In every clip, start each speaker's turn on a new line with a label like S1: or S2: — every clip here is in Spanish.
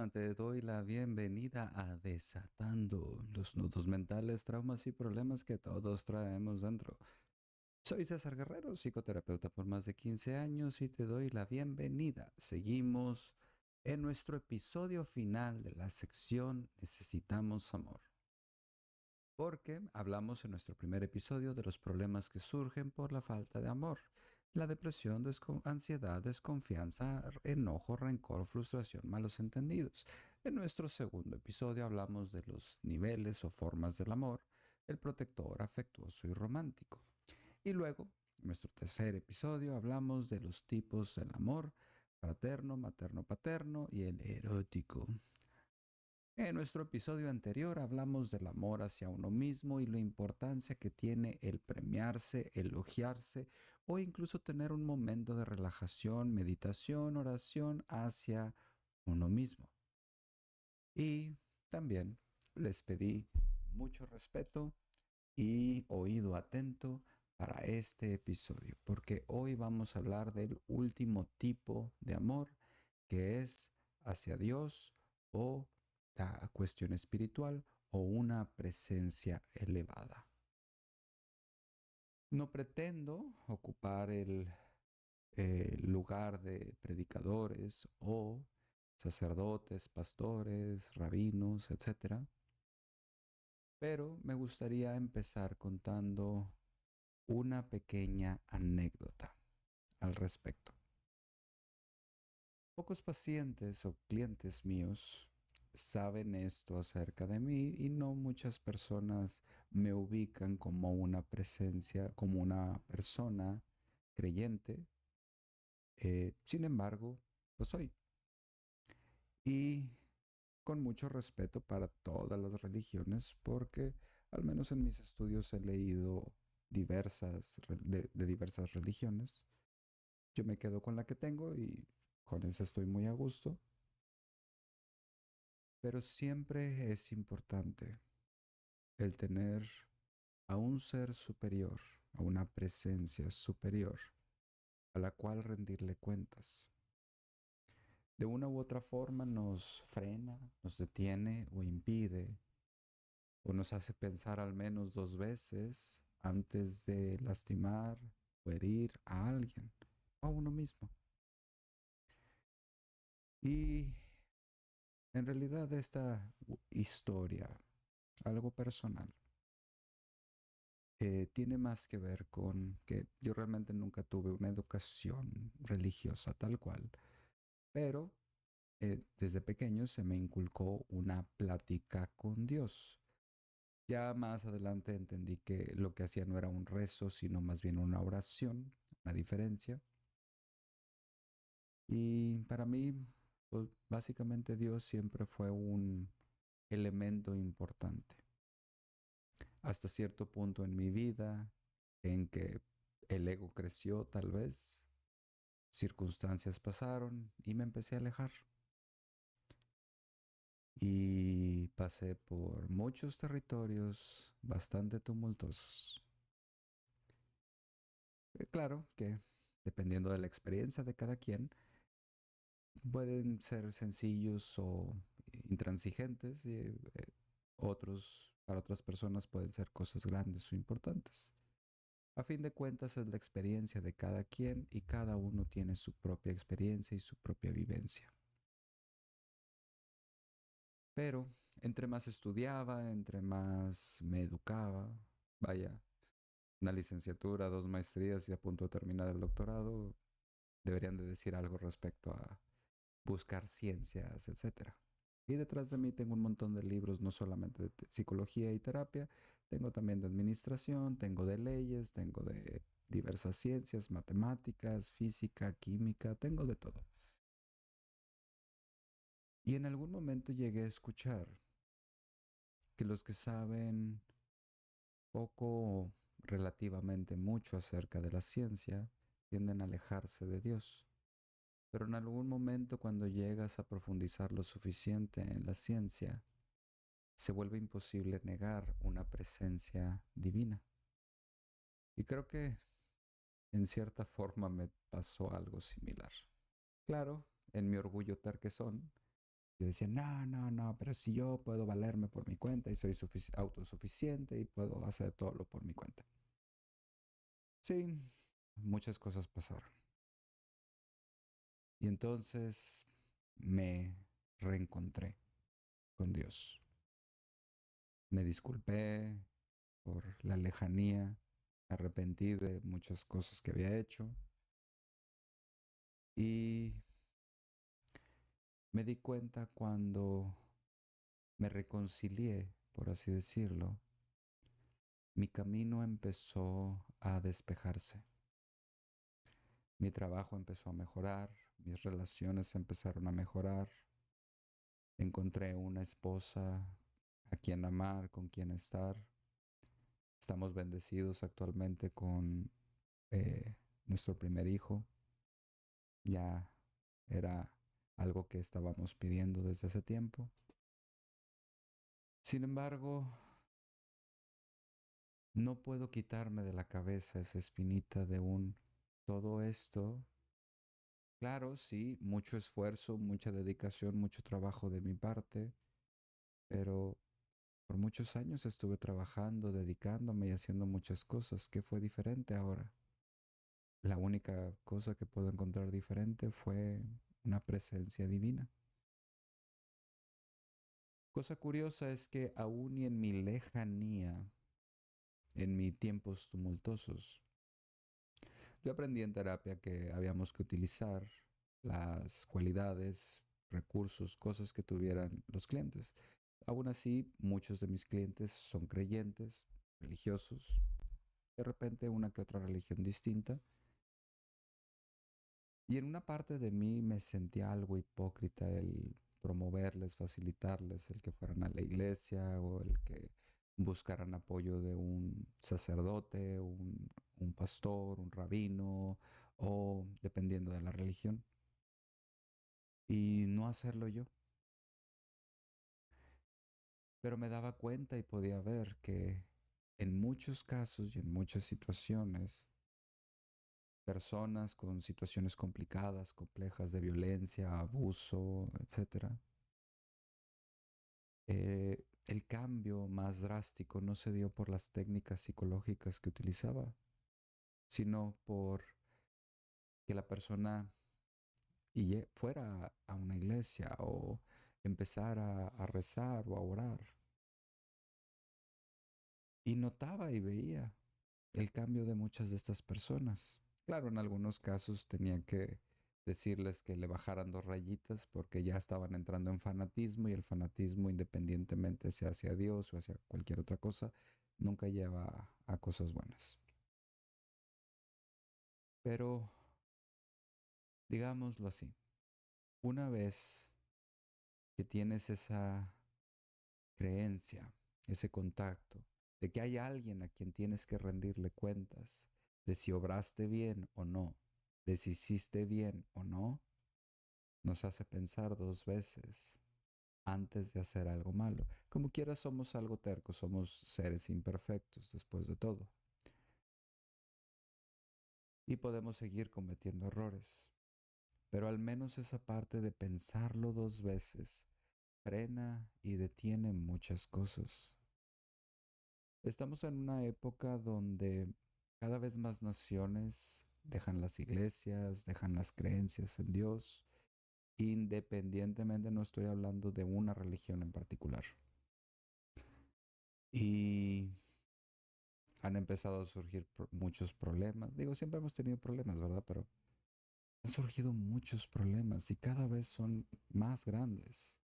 S1: Hola, te doy la bienvenida a Desatando los nudos mentales, traumas y problemas que todos traemos dentro. Soy César Guerrero, psicoterapeuta por más de 15 años y te doy la bienvenida. Seguimos en nuestro episodio final de la sección Necesitamos Amor. Porque hablamos en nuestro primer episodio de los problemas que surgen por la falta de amor. La depresión, ansiedad, desconfianza, enojo, rencor, frustración, malos entendidos. En nuestro segundo episodio hablamos de los niveles o formas del amor, el protector, afectuoso y romántico. Y luego, en nuestro tercer episodio hablamos de los tipos del amor, fraterno, materno, paterno y el erótico. En nuestro episodio anterior hablamos del amor hacia uno mismo y la importancia que tiene el premiarse, elogiarse o incluso tener un momento de relajación, meditación, oración hacia uno mismo. Y también les pedí mucho respeto y oído atento para este episodio, porque hoy vamos a hablar del último tipo de amor, que es hacia Dios o la cuestión espiritual o una presencia elevada. No pretendo ocupar el lugar de predicadores o sacerdotes, pastores, rabinos, etcétera, pero me gustaría empezar contando una pequeña anécdota al respecto. Pocos pacientes o clientes míos saben esto acerca de mí y no muchas personas me ubican como una presencia, como una persona creyente. Sin embargo, lo soy. Y con mucho respeto para todas las religiones, porque al menos en mis estudios he leído de diversas religiones. Yo me quedo con la que tengo y con esa estoy muy a gusto. Pero siempre es importante el tener a un ser superior, a una presencia superior, a la cual rendirle cuentas. De una u otra forma nos frena, nos detiene o impide, o nos hace pensar al menos dos veces antes de lastimar o herir a alguien o a uno mismo. Y en realidad esta historia, algo personal, tiene más que ver con que yo realmente nunca tuve una educación religiosa tal cual, pero desde pequeño se me inculcó una plática con Dios. Ya más adelante entendí que lo que hacía no era un rezo, sino más bien una oración, una diferencia. Y para mí, pues, básicamente Dios siempre fue un elemento importante. Hasta cierto punto en mi vida en que el ego creció tal vez, circunstancias pasaron y me empecé a alejar. Y pasé por muchos territorios bastante tumultuosos. Claro que dependiendo de la experiencia de cada quien, pueden ser sencillos o intransigentes y otros, para otras personas pueden ser cosas grandes o importantes. A fin de cuentas es la experiencia de cada quien y cada uno tiene su propia experiencia y su propia vivencia. Pero entre más estudiaba, entre más me educaba, vaya, una licenciatura, dos maestrías y a punto de terminar el doctorado, deberían de decir algo respecto a buscar ciencias, etcétera. Y detrás de mí tengo un montón de libros, no solamente de psicología y terapia, tengo también de administración, tengo de leyes, tengo de diversas ciencias, matemáticas, física, química, tengo de todo. Y en algún momento llegué a escuchar que los que saben poco o relativamente mucho acerca de la ciencia tienden a alejarse de Dios. Pero en algún momento cuando llegas a profundizar lo suficiente en la ciencia, se vuelve imposible negar una presencia divina. Y creo que en cierta forma me pasó algo similar. Claro, en mi orgullo terquezón, Yo decía, no, no, no, pero si yo puedo valerme por mi cuenta y soy autosuficiente y puedo hacer todo por mi cuenta. Sí, muchas cosas pasaron. Y entonces me reencontré con Dios. Me disculpé por la lejanía, me arrepentí de muchas cosas que había hecho y me di cuenta cuando me reconcilié, por así decirlo, mi camino empezó a despejarse. Mi trabajo empezó a mejorar, mis relaciones empezaron a mejorar, encontré una esposa a quien amar, con quien estar. Estamos bendecidos actualmente con eh, nuestro primer hijo. Ya era algo que estábamos pidiendo desde hace tiempo. Sin embargo, no puedo quitarme de la cabeza esa espinita de todo esto. Claro, sí, mucho esfuerzo, mucha dedicación, mucho trabajo de mi parte, pero por muchos años estuve trabajando, dedicándome y haciendo muchas cosas. ¿Qué fue diferente ahora? La única cosa que puedo encontrar diferente fue una presencia divina. Cosa curiosa es que aún y en mi lejanía, en mis tiempos tumultuosos, yo aprendí en terapia que habíamos que utilizar las cualidades, recursos, cosas que tuvieran los clientes. Aún así, muchos de mis clientes son creyentes, religiosos, de repente una que otra religión distinta. Y en una parte de mí me sentía algo hipócrita el promoverles, facilitarles el que fueran a la iglesia o el que buscaran apoyo de un sacerdote, un pastor, un rabino o dependiendo de la religión. Y no hacerlo yo. Pero me daba cuenta y podía ver que en muchos casos y en muchas situaciones, personas con situaciones complicadas, complejas de violencia, abuso, etcétera, el cambio más drástico no se dio por las técnicas psicológicas que utilizaba, sino por que la persona fuera a una iglesia o empezara a rezar o a orar. Y notaba y veía el cambio de muchas de estas personas. Claro, en algunos casos tenía que decirles que le bajaran 2 rayitas porque ya estaban entrando en fanatismo y el fanatismo, independientemente sea hacia Dios o hacia cualquier otra cosa, nunca lleva a cosas buenas. Pero digámoslo así, una vez que tienes esa creencia, ese contacto, de que hay alguien a quien tienes que rendirle cuentas, de si obraste bien o no, de si hiciste bien o no, nos hace pensar 2 veces antes de hacer algo malo. Como quiera somos algo tercos, somos seres imperfectos después de todo. Y podemos seguir cometiendo errores. Pero al menos esa parte de pensarlo 2 veces frena y detiene muchas cosas. Estamos en una época donde cada vez más naciones dejan las iglesias, dejan las creencias en Dios, independientemente no estoy hablando de una religión en particular. Y han empezado a surgir muchos problemas. Digo, siempre hemos tenido problemas, ¿verdad? Pero han surgido muchos problemas y cada vez son más grandes.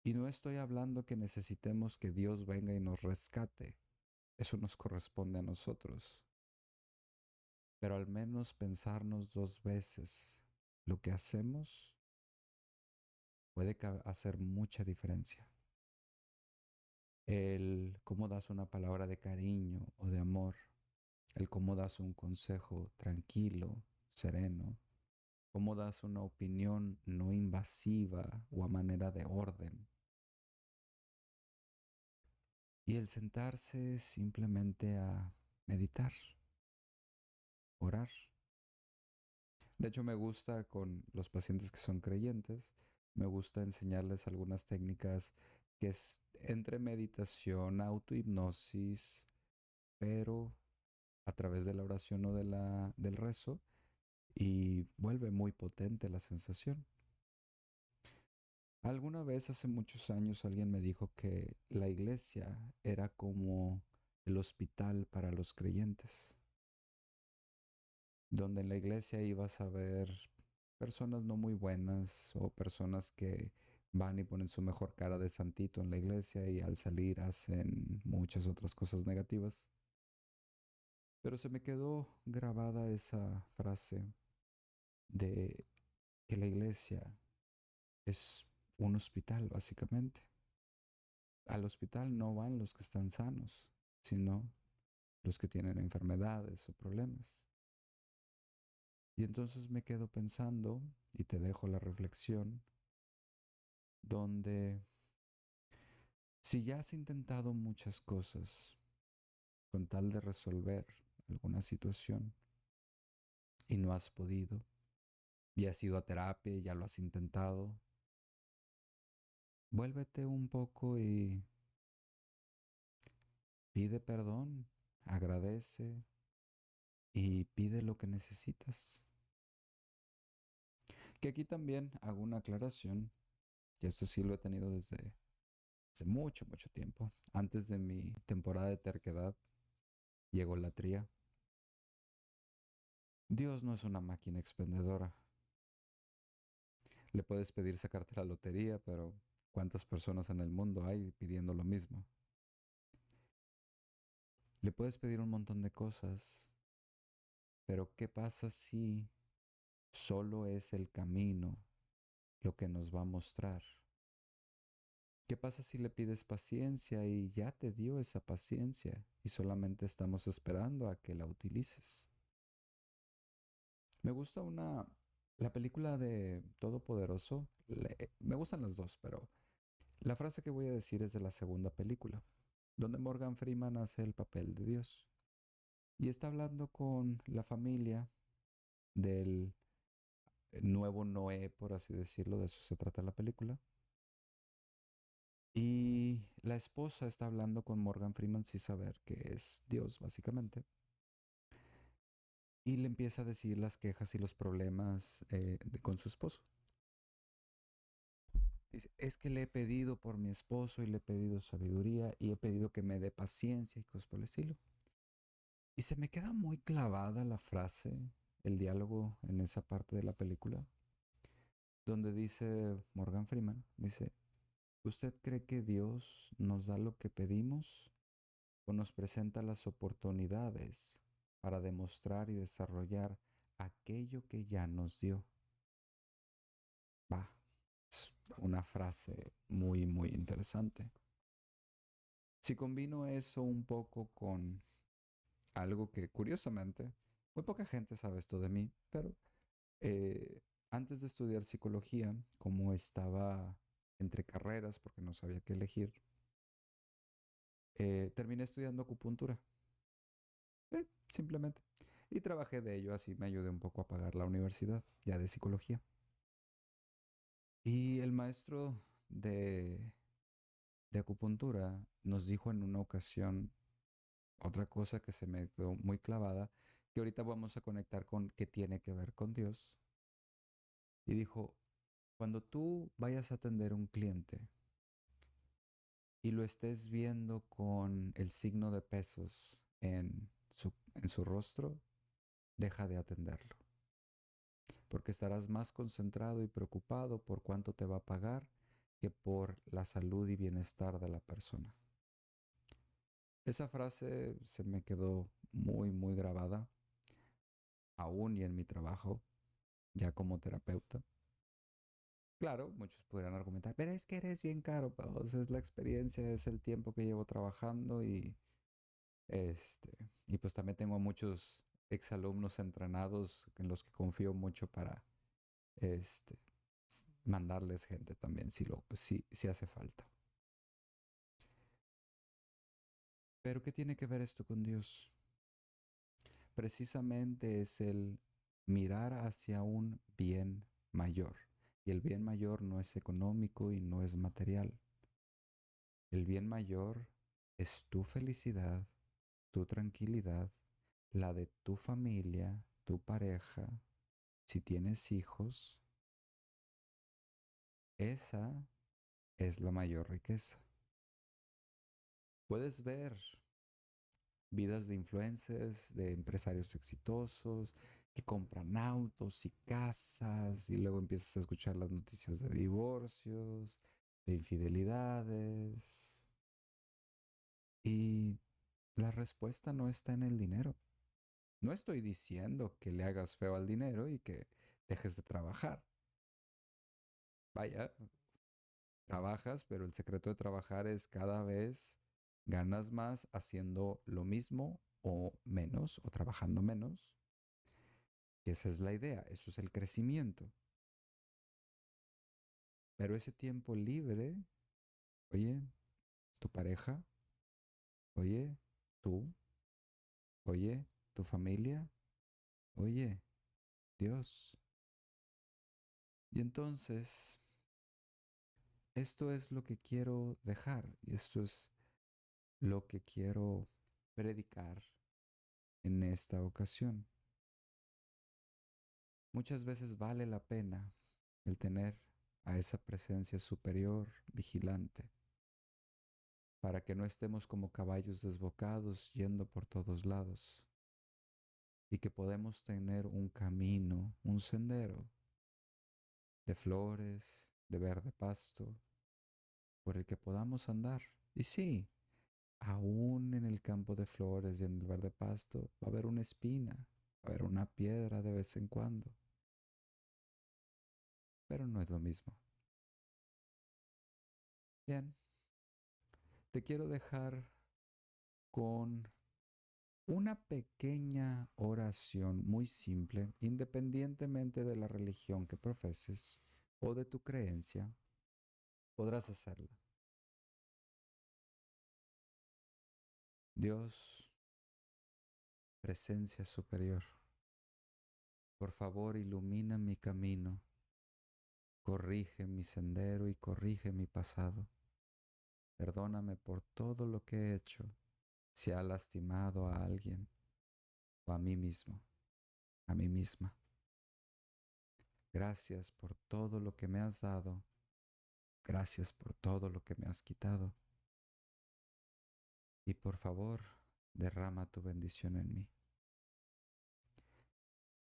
S1: Y no estoy hablando que necesitemos que Dios venga y nos rescate. Eso nos corresponde a nosotros. Pero al menos pensarnos 2 veces lo que hacemos puede hacer mucha diferencia. El cómo das una palabra de cariño o de amor, el cómo das un consejo tranquilo, sereno, cómo das una opinión no invasiva o a manera de orden. Y el sentarse simplemente a meditar, orar. De hecho, me gusta con los pacientes que son creyentes Me gusta enseñarles algunas técnicas que es entre meditación, autohipnosis, pero a través de la oración o del rezo y vuelve muy potente la sensación. Alguna vez hace muchos años alguien me dijo que la iglesia era como el hospital para los creyentes, donde en la iglesia ibas a ver personas no muy buenas o personas que van y ponen su mejor cara de santito en la iglesia y al salir hacen muchas otras cosas negativas. Pero se me quedó grabada esa frase de que la iglesia es un hospital, básicamente. Al hospital no van los que están sanos, sino los que tienen enfermedades o problemas. Y entonces me quedo pensando, y te dejo la reflexión, donde si ya has intentado muchas cosas con tal de resolver alguna situación y no has podido, y has ido a terapia y ya lo has intentado, vuélvete un poco y pide perdón, agradece y pide lo que necesitas. Que aquí también hago una aclaración, y esto sí lo he tenido desde hace mucho, mucho tiempo. Antes de mi temporada de terquedad, llegó la tría. Dios no es una máquina expendedora. Le puedes pedir sacarte la lotería, pero ¿cuántas personas en el mundo hay pidiendo lo mismo? Le puedes pedir un montón de cosas, pero ¿qué pasa si solo es el camino lo que nos va a mostrar? ¿Qué pasa si le pides paciencia y ya te dio esa paciencia y solamente estamos esperando a que la utilices? Me gusta la película de Todopoderoso. Me gustan las dos, pero la frase que voy a decir es de la segunda película, donde Morgan Freeman hace el papel de Dios. Y está hablando con la familia del nuevo Noé, por así decirlo, de eso se trata la película. Y la esposa está hablando con Morgan Freeman sin saber que es Dios, básicamente. Y le empieza a decir las quejas y los problemas con su esposo. Dice, es que le he pedido por mi esposo y le he pedido sabiduría y he pedido que me dé paciencia y cosas por el estilo. Y se me queda muy clavada la frase, el diálogo en esa parte de la película, donde dice Morgan Freeman, dice, ¿usted cree que Dios nos da lo que pedimos o nos presenta las oportunidades para demostrar y desarrollar aquello que ya nos dio? Va, es una frase muy, muy interesante. Si combino eso un poco con algo que curiosamente, muy poca gente sabe esto de mí, pero eh, antes de estudiar psicología, como estaba entre carreras porque no sabía qué elegir, terminé estudiando acupuntura, simplemente. Y trabajé de ello, así me ayudé un poco a pagar la universidad, ya de psicología. Y el maestro de acupuntura nos dijo en una ocasión otra cosa que se me quedó muy clavada, que ahorita vamos a conectar con qué tiene que ver con Dios. Y dijo, cuando tú vayas a atender a un cliente y lo estés viendo con el signo de pesos en su rostro, deja de atenderlo, porque estarás más concentrado y preocupado por cuánto te va a pagar que por la salud y bienestar de la persona. Esa frase se me quedó muy, muy grabada, aún y en mi trabajo, ya como terapeuta. Claro, muchos podrían argumentar, pero es que eres bien caro, pues es la experiencia, es el tiempo que llevo trabajando y pues también tengo muchos exalumnos entrenados en los que confío mucho para este, mandarles gente también si hace falta. Pero ¿qué tiene que ver esto con Dios? Precisamente es el mirar hacia un bien mayor. Y el bien mayor no es económico y no es material. El bien mayor es tu felicidad, tu tranquilidad, la de tu familia, tu pareja, si tienes hijos. Esa es la mayor riqueza. Puedes ver vidas de influencers, de empresarios exitosos, que compran autos y casas y luego empiezas a escuchar las noticias de divorcios, de infidelidades. Y la respuesta no está en el dinero. No estoy diciendo que le hagas feo al dinero y que dejes de trabajar. Vaya, trabajas, pero el secreto de trabajar es cada vez ganas más haciendo lo mismo o menos o trabajando menos. Y esa es la idea, eso es el crecimiento. Pero ese tiempo libre, oye, tu pareja, oye, tú, oye, tu familia, oye, Dios. Y entonces, esto es lo que quiero dejar y esto es lo que quiero predicar en esta ocasión. Muchas veces vale la pena el tener a esa presencia superior, vigilante, para que no estemos como caballos desbocados yendo por todos lados y que podemos tener un camino, un sendero de flores, de verde pasto, por el que podamos andar. Y sí, aún en el campo de flores y en el verde pasto va a haber una espina, va a haber una piedra de vez en cuando, pero no es lo mismo. Bien, te quiero dejar con una pequeña oración muy simple, independientemente de la religión que profeses o de tu creencia, podrás hacerla. Dios, presencia superior, por favor ilumina mi camino, corrige mi sendero y corrige mi pasado. Perdóname por todo lo que he hecho, si ha lastimado a alguien o a mí mismo, a mí misma. Gracias por todo lo que me has dado. Gracias por todo lo que me has quitado. Y por favor, derrama tu bendición en mí.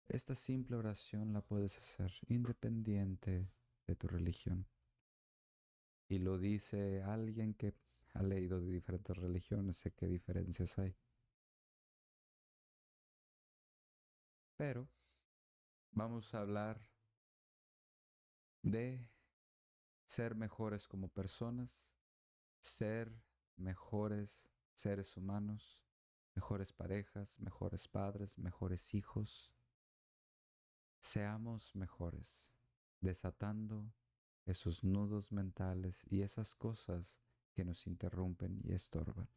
S1: Esta simple oración la puedes hacer independiente de tu religión. Y lo dice alguien que ha leído de diferentes religiones, sé qué diferencias hay. Pero vamos a hablar de ser mejores como personas, ser mejores seres humanos, mejores parejas, mejores padres, mejores hijos. Seamos mejores, desatando esos nudos mentales y esas cosas que nos interrumpen y estorban.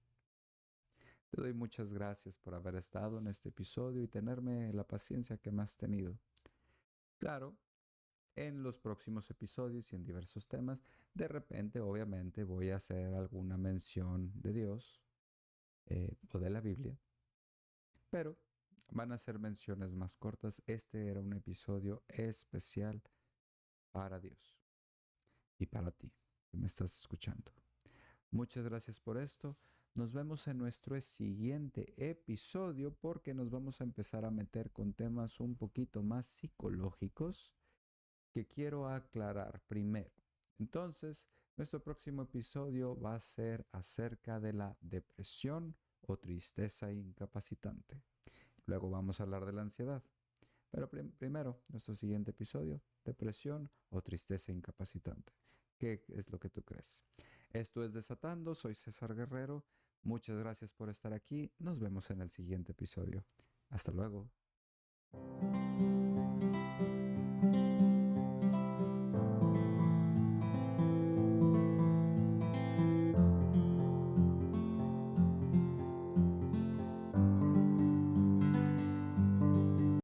S1: Te doy muchas gracias por haber estado en este episodio y tenerme la paciencia que me has tenido. Claro, en los próximos episodios y en diversos temas, de repente obviamente voy a hacer alguna mención de Dios o de la Biblia, pero van a ser menciones más cortas. Este era un episodio especial para Dios y para ti que me estás escuchando. Muchas gracias por esto. Nos vemos en nuestro siguiente episodio porque nos vamos a empezar a meter con temas un poquito más psicológicos que quiero aclarar primero. Entonces, nuestro próximo episodio va a ser acerca de la depresión o tristeza incapacitante. Luego vamos a hablar de la ansiedad. Pero primero, nuestro siguiente episodio, depresión o tristeza incapacitante. ¿Qué es lo que tú crees? Esto es Desatando, soy César Guerrero. Muchas gracias por estar aquí. Nos vemos en el siguiente episodio. Hasta luego.